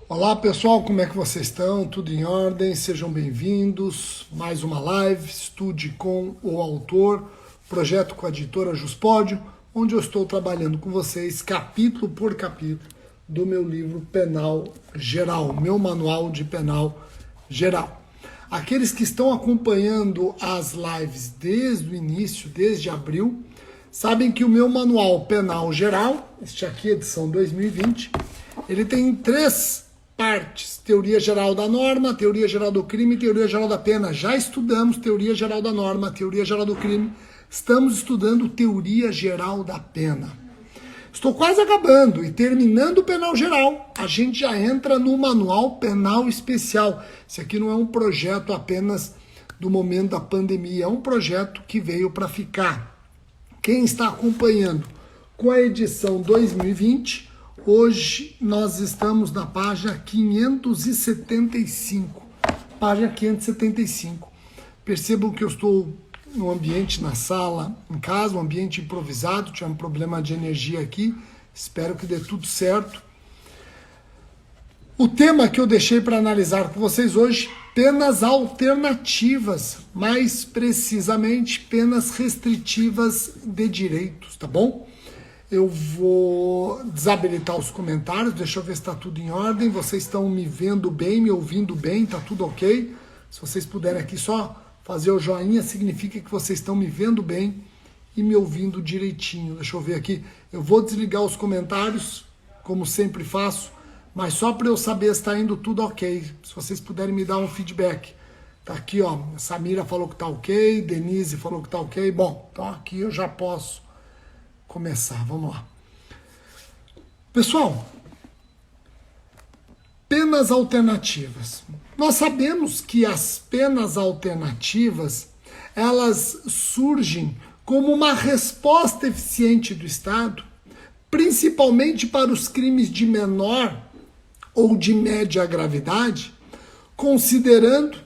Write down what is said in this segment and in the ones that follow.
Olá pessoal, como é que vocês estão? Tudo em ordem? Sejam bem-vindos. Mais uma live, Estude com o Autor, projeto com a editora Juspódio, onde eu estou trabalhando com vocês capítulo por capítulo do meu livro Penal Geral, meu manual de penal geral. Aqueles que estão acompanhando as lives desde o início, desde abril, sabem que o meu manual penal geral, este aqui, edição 2020, ele tem 3 partes: teoria geral da norma, teoria geral do crime e teoria geral da pena. Já estudamos teoria geral da norma, teoria geral do crime, estamos estudando teoria geral da pena. Estou quase acabando e terminando o penal geral. A gente já entra no manual penal especial. Esse aqui não é um projeto apenas do momento da pandemia, é um projeto que veio para ficar. Quem está acompanhando com a edição 2020, hoje nós estamos na página 575. Página 575. Percebam que eu estou no ambiente, na sala, em casa, um ambiente improvisado, tinha um problema de energia aqui, espero que dê tudo certo. O tema que eu deixei para analisar com vocês hoje, penas alternativas, mais precisamente penas restritivas de direitos, tá bom? Eu vou desabilitar os comentários, deixa eu ver se está tudo em ordem. Vocês estão me vendo bem, me ouvindo bem, tá tudo ok? Se vocês puderem aqui só fazer o joinha, significa que vocês estão me vendo bem e me ouvindo direitinho. Deixa eu ver aqui. Eu vou desligar os comentários, como sempre faço, mas só para eu saber se está indo tudo ok. Se vocês puderem me dar um feedback. Tá aqui, ó. Samira falou que tá ok, Denise falou que tá ok. Bom, então aqui eu já posso começar. Vamos lá. Pessoal, penas alternativas. Nós sabemos que as penas alternativas, elas surgem como uma resposta eficiente do Estado, principalmente para os crimes de menor ou de média gravidade, considerando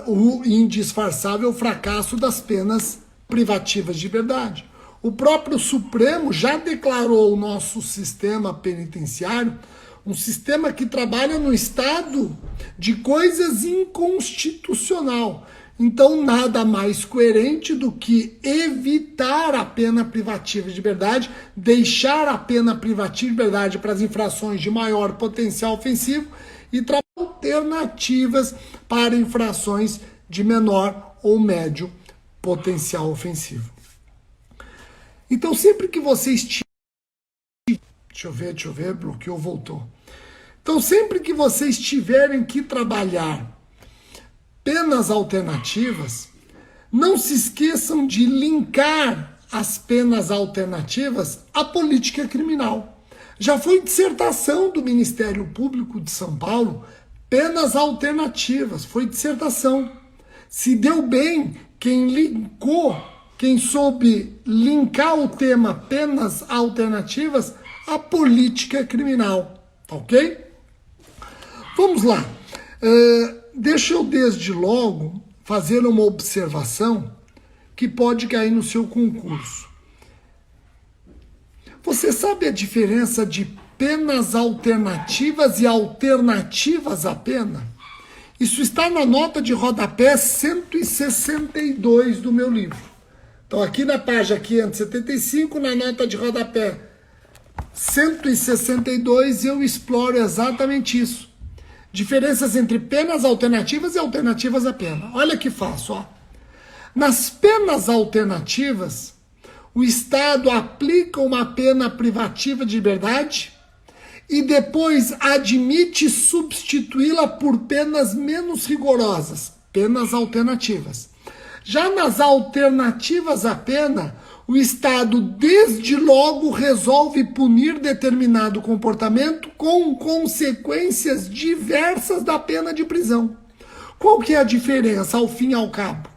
o indisfarçável fracasso das penas privativas de liberdade. O próprio Supremo já declarou o nosso sistema penitenciário um sistema que trabalha no estado de coisas inconstitucional. Então, nada mais coerente do que evitar a pena privativa de liberdade, deixar a pena privativa de liberdade para as infrações de maior potencial ofensivo e trabalhar alternativas para infrações de menor ou médio potencial ofensivo. Então, sempre que vocês tiverem... Deixa eu ver, bloqueou, voltou. Então, sempre que vocês tiverem que trabalhar penas alternativas, não se esqueçam de linkar as penas alternativas à política criminal. Já foi dissertação do Ministério Público de São Paulo, penas alternativas, foi dissertação. Se deu bem quem linkou, quem soube linkar o tema penas alternativas à política criminal, ok? Vamos lá. Deixa eu desde logo fazer uma observação que pode cair no seu concurso. Você sabe a diferença de penas alternativas e alternativas à pena? Isso está na nota de rodapé 162 do meu livro. Então aqui na página 575, na nota de rodapé 162, eu exploro exatamente isso. Diferenças entre penas alternativas e alternativas à pena. Olha que fácil, ó. Nas penas alternativas, o Estado aplica uma pena privativa de liberdade e depois admite substituí-la por penas menos rigorosas, penas alternativas. Já nas alternativas à pena, o Estado desde logo resolve punir determinado comportamento com consequências diversas da pena de prisão. Qual que é a diferença ao fim e ao cabo?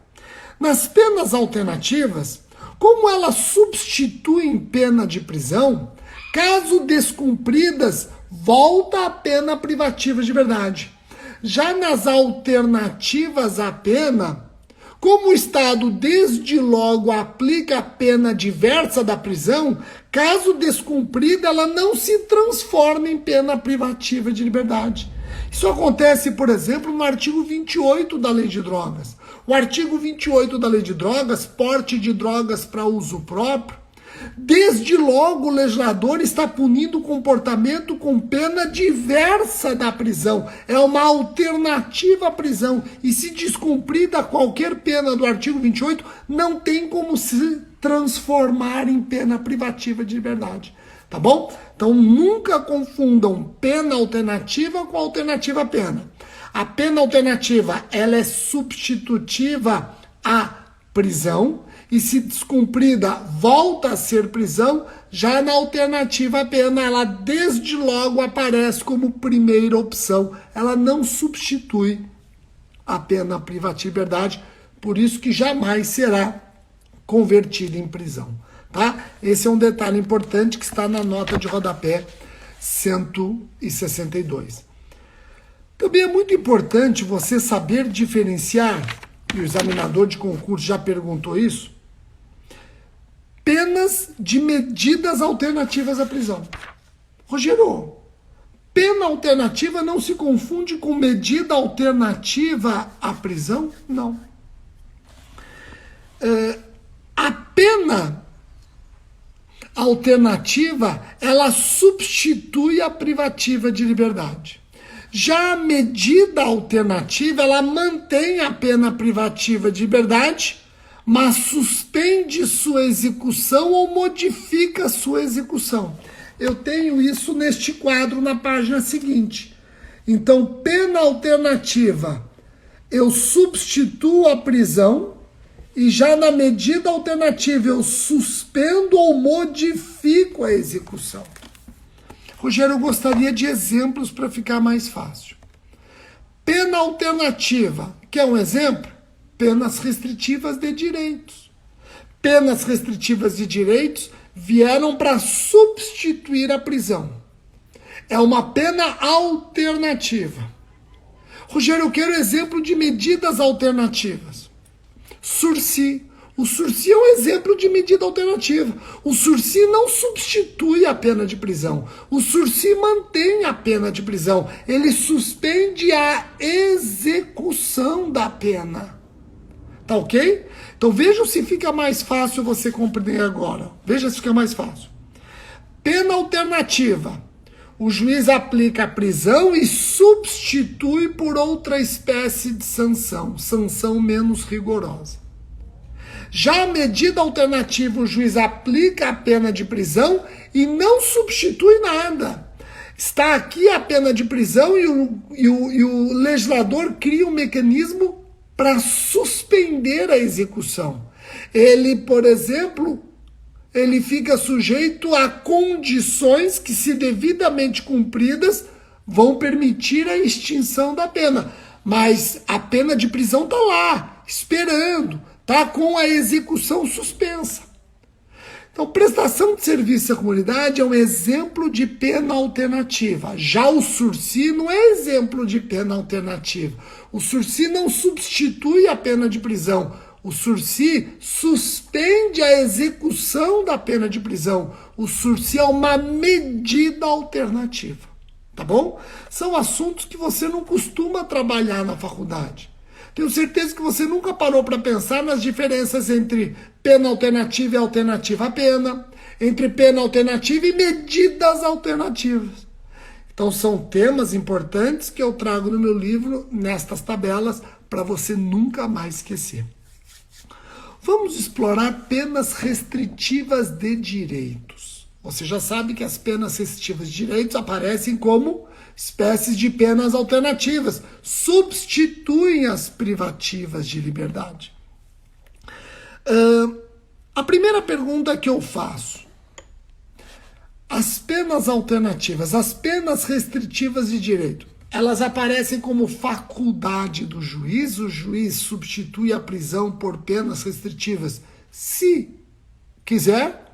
Nas penas alternativas, como elas substituem pena de prisão, caso descumpridas, volta a pena privativa de liberdade. Já nas alternativas à pena, Como o Estado desde logo aplica a pena diversa da prisão, caso descumprida, ela não se transforma em pena privativa de liberdade. Isso acontece, por exemplo, no artigo 28 da Lei de Drogas. O artigo 28 da Lei de Drogas, porte de drogas para uso próprio, desde logo o legislador está punindo o comportamento com pena diversa da prisão. É uma alternativa à prisão. E se descumprida qualquer pena do artigo 28, não tem como se transformar em pena privativa de liberdade. Tá bom? Então nunca confundam pena alternativa com alternativa pena. A pena alternativa, ela é substitutiva à prisão, e se descumprida, volta a ser prisão. Já na alternativa a pena, ela desde logo aparece como primeira opção. Ela não substitui a pena privativa de liberdade, por isso que jamais será convertida em prisão. Tá? Esse é um detalhe importante que está na nota de rodapé 162. Também é muito importante você saber diferenciar, e o examinador de concurso já perguntou isso, penas de medidas alternativas à prisão. Rogério, pena alternativa não se confunde com medida alternativa à prisão? Não. A pena alternativa, ela substitui a privativa de liberdade. Já a medida alternativa, ela mantém a pena privativa de liberdade, mas suspende sua execução ou modifica sua execução. Eu tenho isso neste quadro na página seguinte. Então, pena alternativa, eu substituo a prisão, e já na medida alternativa eu suspendo ou modifico a execução. Rogério, eu gostaria de exemplos para ficar mais fácil. Pena alternativa, quer um exemplo? Penas restritivas de direitos. Penas restritivas de direitos vieram para substituir a prisão. É uma pena alternativa. Rogério, eu quero exemplo de medidas alternativas. Sursi. O sursi é um exemplo de medida alternativa. O sursi não substitui a pena de prisão. O sursi mantém a pena de prisão. Ele suspende a execução da pena. Tá ok? Então veja se fica mais fácil você compreender agora. Veja se fica mais fácil. Pena alternativa. O juiz aplica a prisão e substitui por outra espécie de sanção. Sanção menos rigorosa. Já a medida alternativa, o juiz aplica a pena de prisão e não substitui nada. Está aqui a pena de prisão e o legislador cria um mecanismo para suspender a execução. Ele, por exemplo, ele fica sujeito a condições que, se devidamente cumpridas, vão permitir a extinção da pena. Mas a pena de prisão está lá, esperando, está com a execução suspensa. Então, prestação de serviço à comunidade é um exemplo de pena alternativa. Já o sursi não é exemplo de pena alternativa. O sursi não substitui a pena de prisão. O sursi suspende a execução da pena de prisão. O sursi é uma medida alternativa. Tá bom? São assuntos que você não costuma trabalhar na faculdade. Tenho certeza que você nunca parou para pensar nas diferenças entre pena alternativa e alternativa à pena, entre pena alternativa e medidas alternativas. Então são temas importantes que eu trago no meu livro, nestas tabelas, para você nunca mais esquecer. Vamos explorar penas restritivas de direitos. Você já sabe que as penas restritivas de direitos aparecem como espécies de penas alternativas, substituem as privativas de liberdade. A primeira pergunta que eu faço: as penas alternativas, as penas restritivas de direito, elas aparecem como faculdade do juiz? O juiz substitui a prisão por penas restritivas se quiser?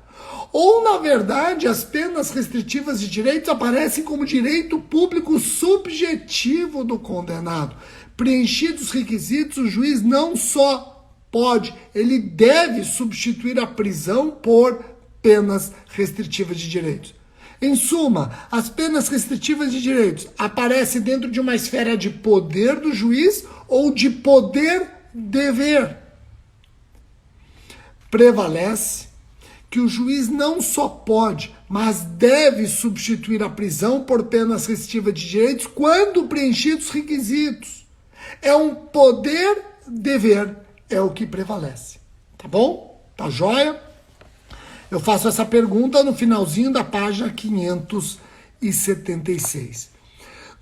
Ou, na verdade, as penas restritivas de direitos aparecem como direito público subjetivo do condenado? Preenchidos os requisitos, o juiz não só Pode, ele deve substituir a prisão por penas restritivas de direitos. Em suma, as penas restritivas de direitos aparecem dentro de uma esfera de poder do juiz ou de poder-dever. Prevalece que o juiz não só pode, mas deve substituir a prisão por penas restritivas de direitos quando preenchidos os requisitos. É um poder-dever, é o que prevalece. Tá bom? Tá joia? Eu faço essa pergunta no finalzinho da página 576.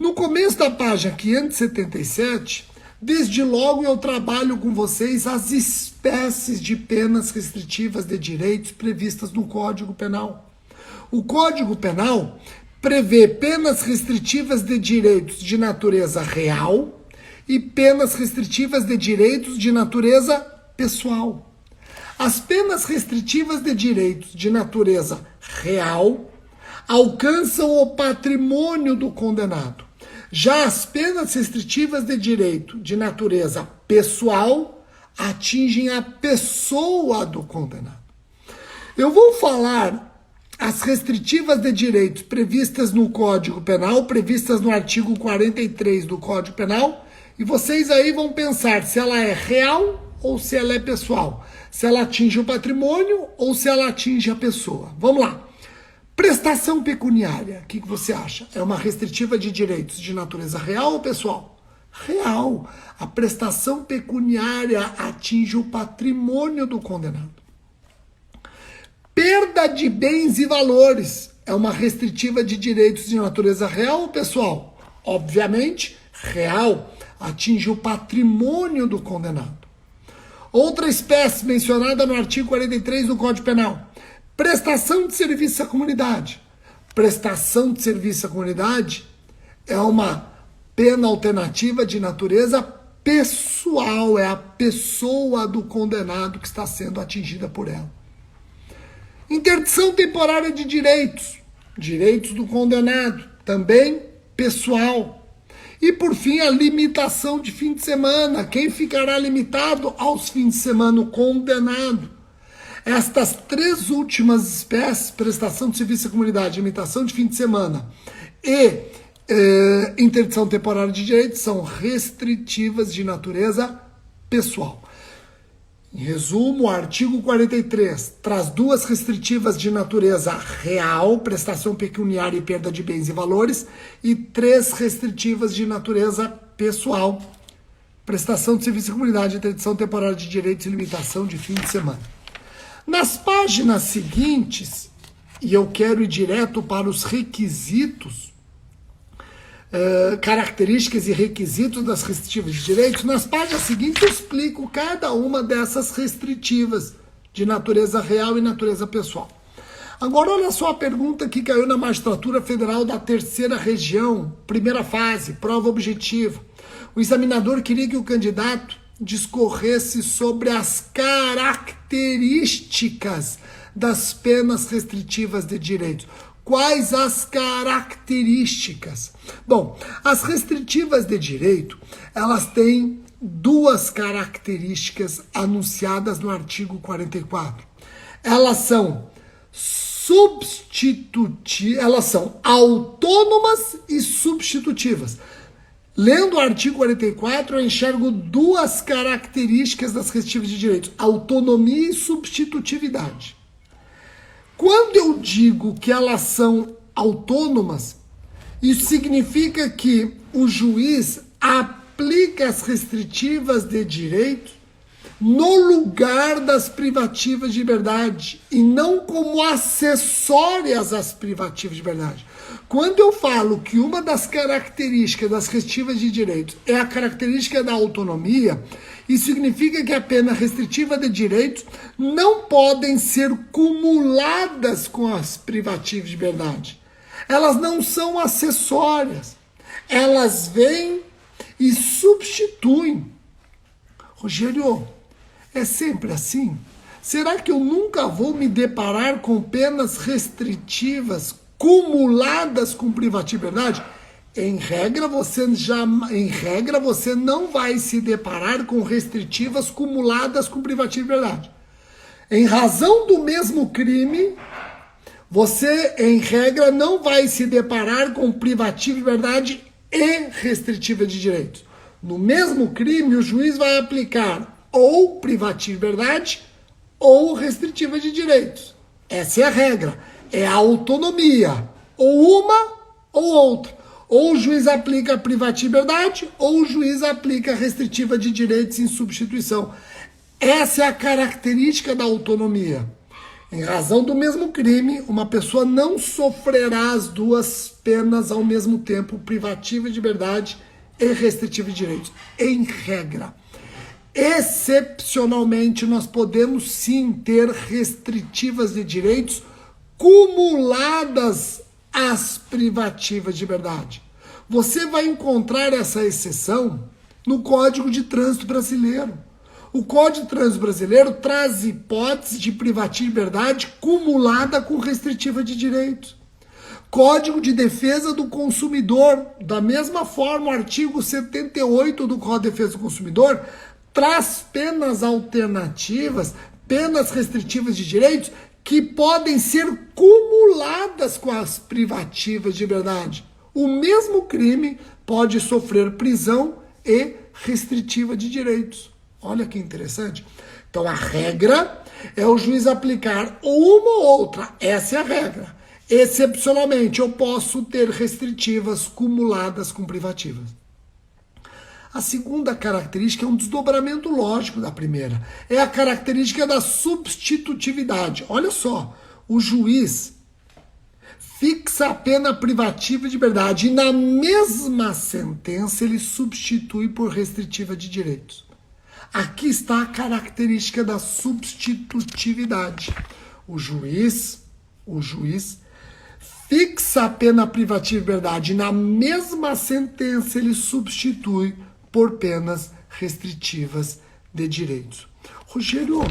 No começo da página 577, desde logo eu trabalho com vocês as espécies de penas restritivas de direitos previstas no Código Penal. O Código Penal prevê penas restritivas de direitos de natureza real e penas restritivas de direitos de natureza pessoal. As penas restritivas de direitos de natureza real alcançam o patrimônio do condenado. Já as penas restritivas de direito de natureza pessoal atingem a pessoa do condenado. Eu vou falar as restritivas de direitos previstas no Código Penal, previstas no artigo 43 do Código Penal, e vocês aí vão pensar se ela é real ou se ela é pessoal, se ela atinge o patrimônio ou se ela atinge a pessoa. Vamos lá. Prestação pecuniária, o que você acha? É uma restritiva de direitos de natureza real ou pessoal? Real. A prestação pecuniária atinge o patrimônio do condenado. Perda de bens e valores é uma restritiva de direitos de natureza real ou pessoal? Obviamente, real. Atinge o patrimônio do condenado. Outra espécie mencionada no artigo 43 do Código Penal. Prestação de serviço à comunidade. Prestação de serviço à comunidade é uma pena alternativa de natureza pessoal. É a pessoa do condenado que está sendo atingida por ela. Interdição temporária de direitos. Direitos do condenado. Também pessoal. E, por fim, a limitação de fim de semana. Quem ficará limitado aos fins de semana? O condenado. Estas três últimas espécies, prestação de serviço à comunidade, limitação de fim de semana e interdição temporária de direitos, são restritivas de natureza pessoal. Em resumo, o artigo 43 traz duas restritivas de natureza real, prestação pecuniária e perda de bens e valores, e três restritivas de natureza pessoal, prestação de serviço à comunidade, interdição temporária de direitos e limitação de fim de semana. Nas páginas seguintes, e eu quero ir direto para os requisitos, características e requisitos das restritivas de direitos, nas páginas seguintes eu explico cada uma dessas restritivas de natureza real e natureza pessoal. Agora olha só a pergunta que caiu na Magistratura Federal da Terceira Região, primeira fase, prova objetiva. O examinador queria que o candidato discorresse sobre as características das penas restritivas de direitos. Quais as características? Bom, as restritivas de direito, elas têm duas características anunciadas no artigo 44. Elas são elas são autônomas e substitutivas. Lendo o artigo 44, eu enxergo duas características das restritivas de direitos: autonomia e substitutividade. Quando eu digo que elas são autônomas, isso significa que o juiz aplica as restritivas de direito no lugar das privativas de liberdade e não como acessórias às privativas de liberdade. Quando eu falo que uma das características das restritivas de direitos é a característica da autonomia, isso significa que a pena restritiva de direitos não podem ser cumuladas com as privativas de liberdade. Elas não são acessórias. Elas vêm e substituem. Rogério, é sempre assim? Será que eu nunca vou me deparar com penas restritivas cumuladas com privativa de liberdade? Em regra, você não vai se deparar com restritivas cumuladas com privativa de liberdade. Em razão do mesmo crime, você, em regra, não vai se deparar com privativa de liberdade e restritiva de direitos. No mesmo crime, o juiz vai aplicar ou privativa de liberdade ou restritiva de direitos. Essa é a regra. É a autonomia. Ou uma ou outra. Ou o juiz aplica privativa de liberdade ou o juiz aplica restritiva de direitos em substituição. Essa é a característica da autonomia. Em razão do mesmo crime, uma pessoa não sofrerá as duas penas ao mesmo tempo, privativa de liberdade e restritiva de direitos. Em regra. Excepcionalmente, nós podemos sim ter restritivas de direitos cumuladas às privativas de liberdade. Você vai encontrar essa exceção no Código de Trânsito Brasileiro. O Código de Trânsito Brasileiro traz hipótese de privativa de liberdade cumulada com restritiva de direitos. Código de Defesa do Consumidor, da mesma forma, o artigo 78 do Código de Defesa do Consumidor traz penas alternativas, penas restritivas de direitos que podem ser cumuladas com as privativas de liberdade. O mesmo crime pode sofrer prisão e restritiva de direitos. Olha que interessante. Então a regra é o juiz aplicar uma ou outra. Essa é a regra. Excepcionalmente, eu posso ter restritivas cumuladas com privativas. A segunda característica é um desdobramento lógico da primeira. É a característica da substitutividade. Olha só, o juiz fixa a pena privativa de liberdade e na mesma sentença ele substitui por restritiva de direitos. Aqui está a característica da substitutividade. O juiz fixa a pena privativa de liberdade e na mesma sentença ele substitui por penas restritivas de direitos. Rogério,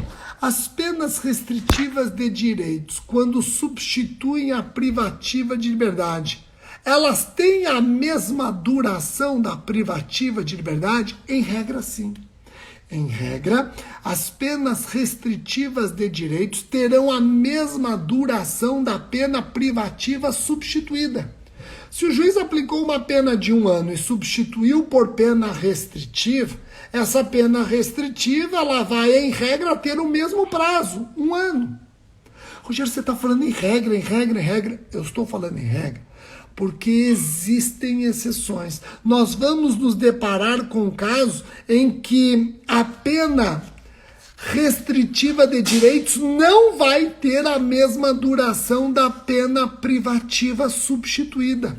as penas restritivas de direitos, quando substituem a privativa de liberdade, elas têm a mesma duração da privativa de liberdade? Em regra, sim. Em regra, as penas restritivas de direitos terão a mesma duração da pena privativa substituída. Se o juiz aplicou uma pena de 1 ano e substituiu por pena restritiva, essa pena restritiva ela vai, em regra, ter o mesmo prazo, 1 ano. Rogério, você está falando em regra. Eu estou falando em regra porque existem exceções. Nós vamos nos deparar com casos em que a pena restritiva de direitos não vai ter a mesma duração da pena privativa substituída.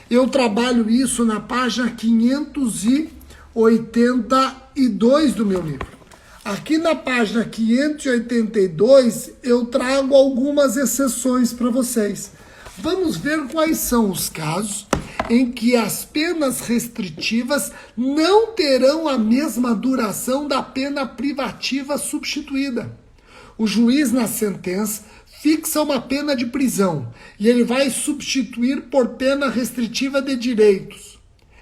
Eu trabalho isso na página 582 do meu livro. Aqui na página 582 eu trago algumas exceções para vocês. Vamos ver quais são os casos em que as penas restritivas não terão a mesma duração da pena privativa substituída. O juiz, na sentença, fixa uma pena de prisão e ele vai substituir por pena restritiva de direitos.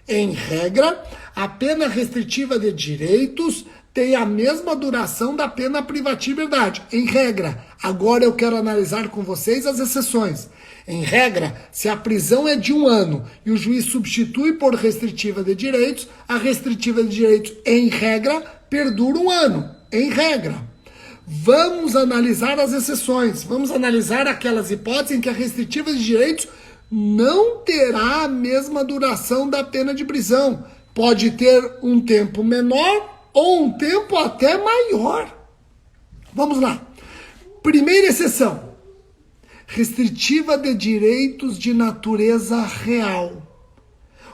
Em regra, a pena restritiva de direitos tem a mesma duração da pena privativa de liberdade. Em regra, agora eu quero analisar com vocês as exceções. Em regra, se a prisão é de 1 ano e o juiz substitui por restritiva de direitos, a restritiva de direitos, em regra, perdura 1 ano. Em regra. Vamos analisar as exceções. Vamos analisar aquelas hipóteses em que a restritiva de direitos não terá a mesma duração da pena de prisão. Pode ter um tempo menor ou um tempo até maior. Vamos lá. Primeira exceção. Restritiva de direitos de natureza real.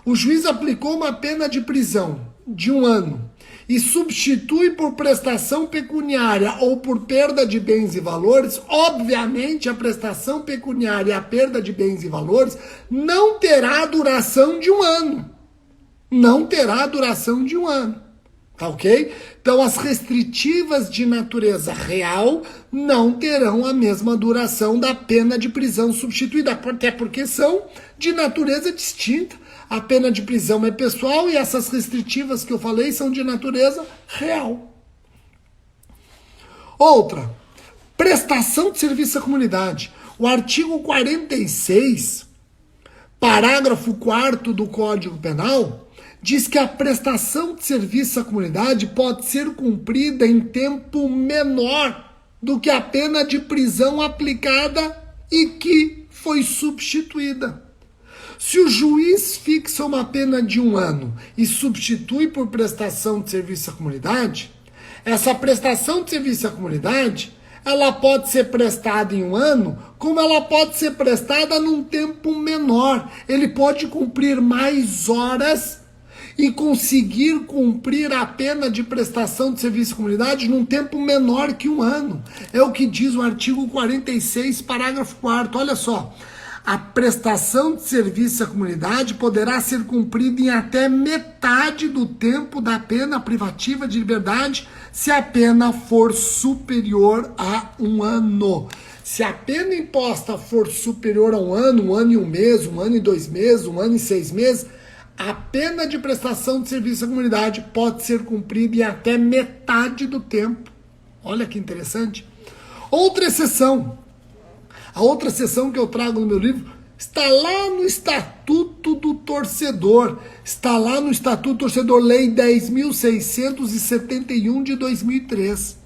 O juiz aplicou uma pena de prisão de 1 ano e substitui por prestação pecuniária ou por perda de bens e valores. Obviamente, a prestação pecuniária e a perda de bens e valores não terá duração de 1 ano. Não terá duração de 1 ano. Tá ok? Então, as restritivas de natureza real não terão a mesma duração da pena de prisão substituída, até porque são de natureza distinta. A pena de prisão é pessoal e essas restritivas que eu falei são de natureza real. Outra, prestação de serviço à comunidade. O artigo 46, parágrafo 4º do Código Penal, diz que a prestação de serviço à comunidade pode ser cumprida em tempo menor do que a pena de prisão aplicada e que foi substituída. Se o juiz fixa uma pena de 1 ano e substitui por prestação de serviço à comunidade, essa prestação de serviço à comunidade, ela pode ser prestada em 1 ano, como ela pode ser prestada num tempo menor. Ele pode cumprir mais horas e conseguir cumprir a pena de prestação de serviço à comunidade num tempo menor que 1 ano. É o que diz o artigo 46, parágrafo 4º. Olha só, a prestação de serviço à comunidade poderá ser cumprida em até metade do tempo da pena privativa de liberdade, se a pena for superior a 1 ano. Se a pena imposta for superior a 1 ano e 1 mês, 1 ano e 2 meses, 1 ano e 6 meses, a pena de prestação de serviço à comunidade pode ser cumprida em até metade do tempo. Olha que interessante. Outra exceção. A outra exceção que eu trago no meu livro está lá no Estatuto do Torcedor. Está lá no Estatuto do Torcedor, Lei 10.671 de 2003.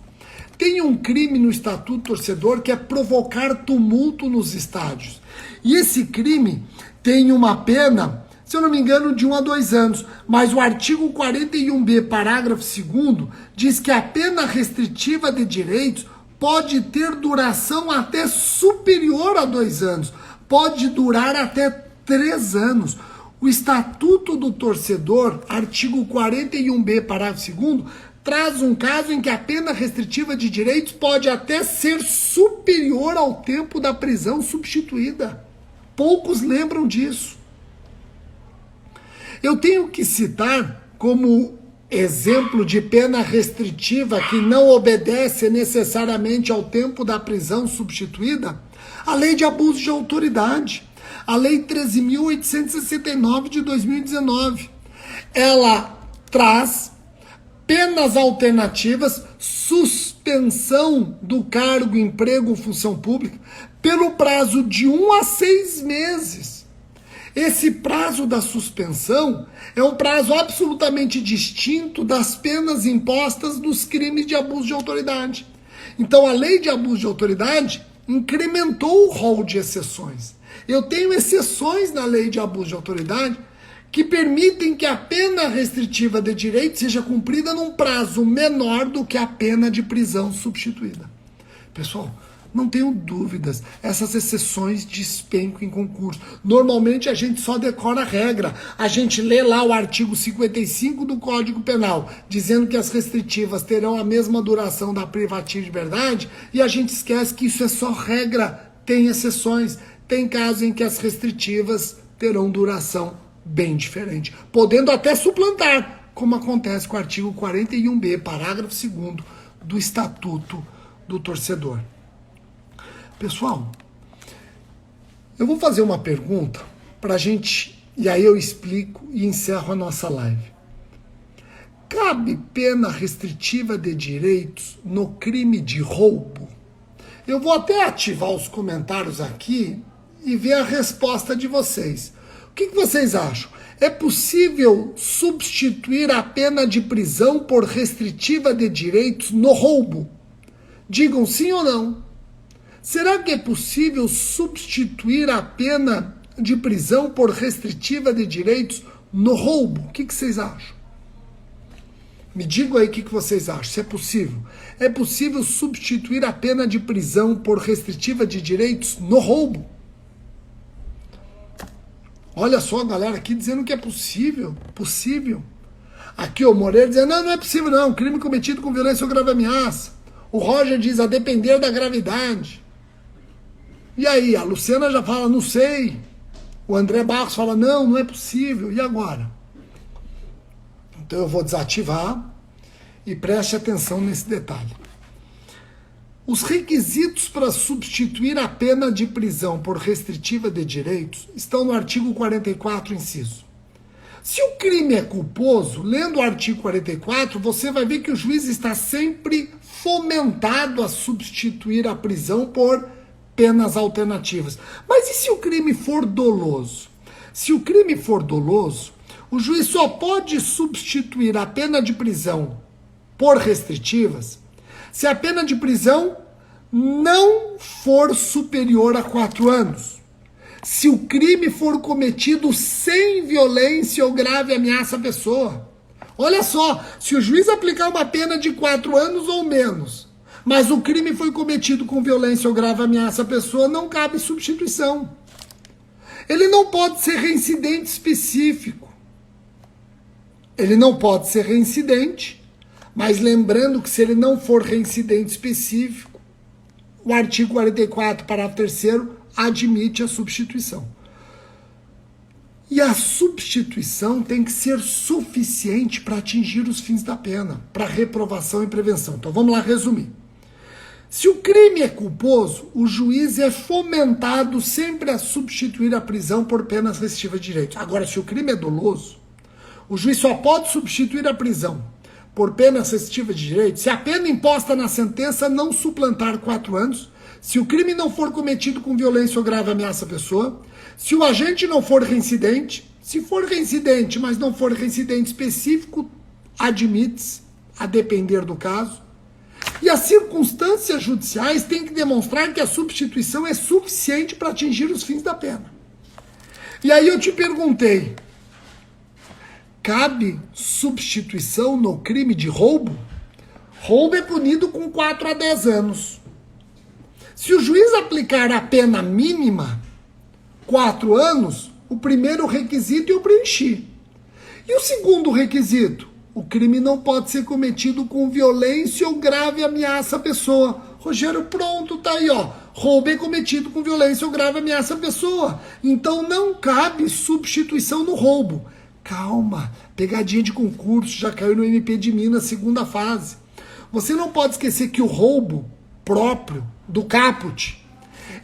Tem um crime no Estatuto do Torcedor que é provocar tumulto nos estádios. E esse crime tem uma pena, se eu não me engano, de 1 a 2 anos. Mas o artigo 41b, parágrafo 2º, diz que a pena restritiva de direitos pode ter duração até superior a 2 anos. Pode durar até 3 anos. O Estatuto do Torcedor, artigo 41b, parágrafo 2º, traz um caso em que a pena restritiva de direitos pode até ser superior ao tempo da prisão substituída. Poucos lembram disso. Eu tenho que citar como exemplo de pena restritiva que não obedece necessariamente ao tempo da prisão substituída, a Lei de Abuso de Autoridade, a Lei 13.869 de 2019. Ela traz penas alternativas, suspensão do cargo, emprego ou função pública, pelo prazo de 1 a 6 meses. Esse prazo da suspensão é um prazo absolutamente distinto das penas impostas nos crimes de abuso de autoridade. Então, a Lei de Abuso de Autoridade incrementou o rol de exceções. Eu tenho exceções na Lei de Abuso de Autoridade que permitem que a pena restritiva de direito seja cumprida num prazo menor do que a pena de prisão substituída. Pessoal, não tenho dúvidas, essas exceções despencam em concurso. Normalmente a gente só decora a regra. A gente lê lá o artigo 55 do Código Penal, dizendo que as restritivas terão a mesma duração da privativa de liberdade, e a gente esquece que isso é só regra. Tem exceções. Tem casos em que as restritivas terão duração bem diferente, podendo até suplantar, como acontece com o artigo 41b, parágrafo 2º do Estatuto do Torcedor. Pessoal, eu vou fazer uma pergunta para a gente, e aí eu explico e encerro a nossa live. Cabe pena restritiva de direitos no crime de roubo? Eu vou até ativar os comentários aqui e ver a resposta de vocês. O que vocês acham? É possível substituir a pena de prisão por restritiva de direitos no roubo? Digam sim ou não. Será que é possível substituir a pena de prisão por restritiva de direitos no roubo? O que vocês acham? Me digam aí o que vocês acham, se é possível. É possível substituir a pena de prisão por restritiva de direitos no roubo? Olha só a galera aqui dizendo que é possível. Possível. Aqui o Moreira dizendo, não é possível não, crime cometido com violência ou grave ameaça. O Roger diz, a depender da gravidade. E aí, a Luciana já fala, não sei. O André Barros fala, não é possível. E agora? Então eu vou desativar E preste atenção nesse detalhe. Os requisitos para substituir a pena de prisão por restritiva de direitos estão no artigo 44, inciso. Se o crime é culposo, lendo o artigo 44, você vai ver que o juiz está sempre fomentado a substituir a prisão por penas alternativas. Mas e se o crime for doloso? Se o crime for doloso, o juiz só pode substituir a pena de prisão por restritivas se a pena de prisão não for superior a 4 anos. Se o crime for cometido sem violência ou grave ameaça à pessoa. Olha só, se o juiz aplicar uma pena de 4 anos ou menos, mas o crime foi cometido com violência ou grave ameaça à pessoa, não cabe substituição. Ele não pode ser reincidente específico. Ele não pode ser reincidente, mas lembrando que se ele não for reincidente específico, o artigo 44, parágrafo 3º, admite a substituição. E a substituição tem que ser suficiente para atingir os fins da pena, para reprovação e prevenção. Então vamos lá resumir. Se o crime é culposo, o juiz é fomentado sempre a substituir a prisão por penas restritivas de direitos. Agora, se o crime é doloso, o juiz só pode substituir a prisão por penas restritivas de direitos se a pena imposta na sentença não suplantar 4 anos, se o crime não for cometido com violência ou grave ameaça à pessoa, se o agente não for reincidente, se for reincidente, mas não for reincidente específico, admite-se, a depender do caso. E as circunstâncias judiciais têm que demonstrar que a substituição é suficiente para atingir os fins da pena. E aí eu te perguntei, cabe substituição no crime de roubo? Roubo é punido com 4 a 10 anos. Se o juiz aplicar a pena mínima, 4 anos, o primeiro requisito eu preenchi. E o segundo requisito? O crime não pode ser cometido com violência ou grave ameaça à pessoa. Rogério, pronto, tá aí, ó. Roubo é cometido com violência ou grave ameaça à pessoa. Então não cabe substituição no roubo. Calma, pegadinha de concurso, já caiu no MP de Minas, segunda fase. Você não pode esquecer que o roubo próprio do caput,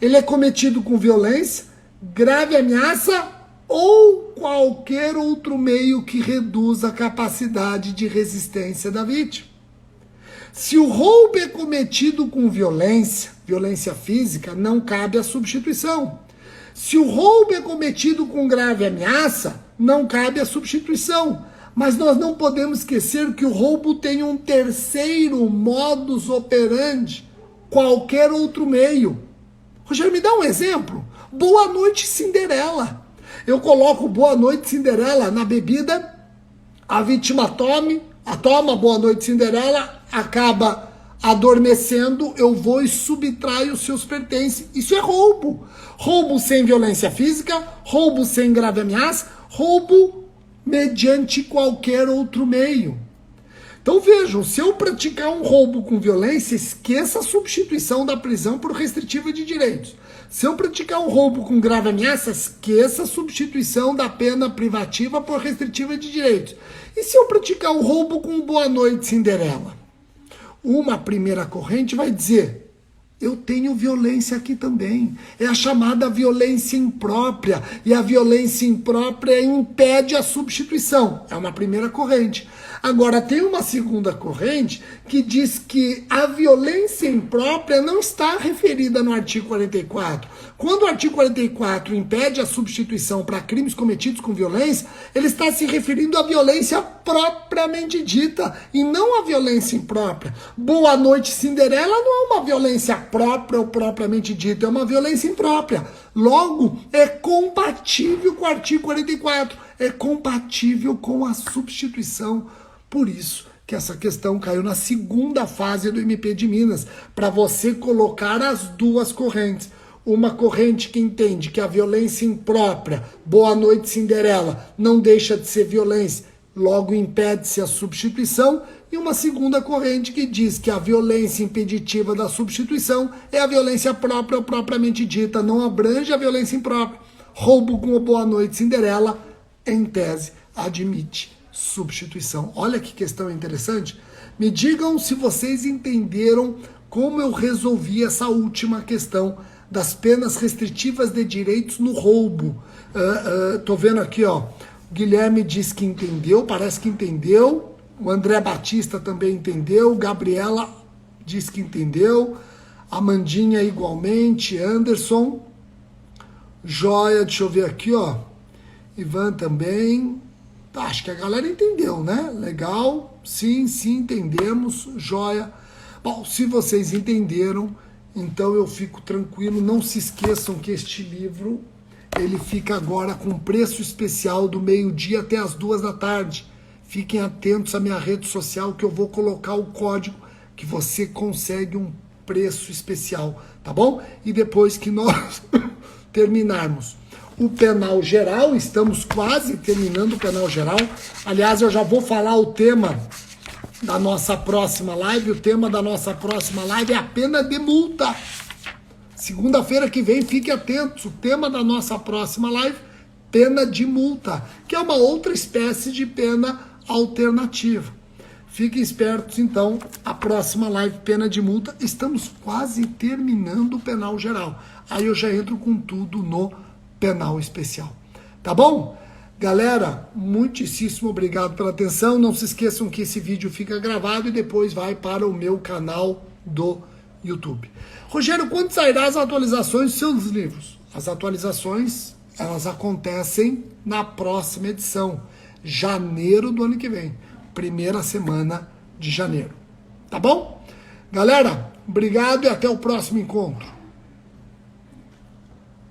ele é cometido com violência, grave ameaça ou qualquer outro meio que reduza a capacidade de resistência da vítima. Se o roubo é cometido com violência, violência física, não cabe a substituição. Se o roubo é cometido com grave ameaça, não cabe a substituição. Mas nós não podemos esquecer que o roubo tem um terceiro modus operandi, qualquer outro meio. Rogério, me dá um exemplo. Boa noite, Cinderela. Eu coloco Boa Noite, Cinderela na bebida, a vítima toma Boa Noite, Cinderela, acaba adormecendo, eu vou e subtraio os seus pertences. Isso é roubo. Roubo sem violência física, roubo sem grave ameaça, roubo mediante qualquer outro meio. Então vejam, se eu praticar um roubo com violência, esqueça a substituição da prisão por restritiva de direitos. Se eu praticar um roubo com grave ameaça, esqueça a substituição da pena privativa por restritiva de direitos. E se eu praticar um roubo com Boa Noite, Cinderela? Uma primeira corrente vai dizer, eu tenho violência aqui também. É a chamada violência imprópria. E a violência imprópria impede a substituição. É uma primeira corrente. Agora, tem uma segunda corrente que diz que a violência imprópria não está referida no artigo 44. Quando o artigo 44 impede a substituição para crimes cometidos com violência, ele está se referindo à violência propriamente dita e não à violência imprópria. Boa Noite, Cinderela não é uma violência própria ou propriamente dita, é uma violência imprópria. Logo, é compatível com o artigo 44, é compatível com a substituição. Por isso que essa questão caiu na segunda fase do MP de Minas, para você colocar as duas correntes. Uma corrente que entende que a violência imprópria, Boa Noite, Cinderela, não deixa de ser violência, logo impede-se a substituição, e uma segunda corrente que diz que a violência impeditiva da substituição é a violência própria ou propriamente dita, não abrange a violência imprópria. Roubo com o Boa Noite, Cinderela, em tese, admite substituição. Olha que questão interessante. Me digam se vocês entenderam como eu resolvi essa última questão das penas restritivas de direitos no roubo. Tô vendo aqui, ó, o Guilherme diz que entendeu, parece que entendeu. O André Batista também entendeu. Gabriela diz que entendeu. Amandinha igualmente. Anderson. Joia, deixa eu ver aqui, ó. Ivan também. Tá, acho que a galera entendeu, né? Legal. Sim, entendemos. Joia. Bom, se vocês entenderam, então eu fico tranquilo. Não se esqueçam que este livro, ele fica agora com preço especial do meio-dia até as 2 da tarde. Fiquem atentos à minha rede social que eu vou colocar o código que você consegue um preço especial, tá bom? E depois que nós terminarmos o penal geral, estamos quase terminando o penal geral. Aliás, eu já vou falar o tema da nossa próxima live. O tema da nossa próxima live é a pena de multa. Segunda-feira que vem, fique atentos. O tema da nossa próxima live, pena de multa, que é uma outra espécie de pena alternativa. Fiquem espertos, então, a próxima live, pena de multa. Estamos quase terminando o penal geral. Aí eu já entro com tudo no penal especial. Tá bom? Galera, muitíssimo obrigado pela atenção. Não se esqueçam que esse vídeo fica gravado e depois vai para o meu canal do YouTube. Rogério, quando sairá as atualizações dos seus livros? As atualizações, elas acontecem na próxima edição, janeiro do ano que vem. Primeira semana de janeiro. Tá bom? Galera, obrigado e até o próximo encontro.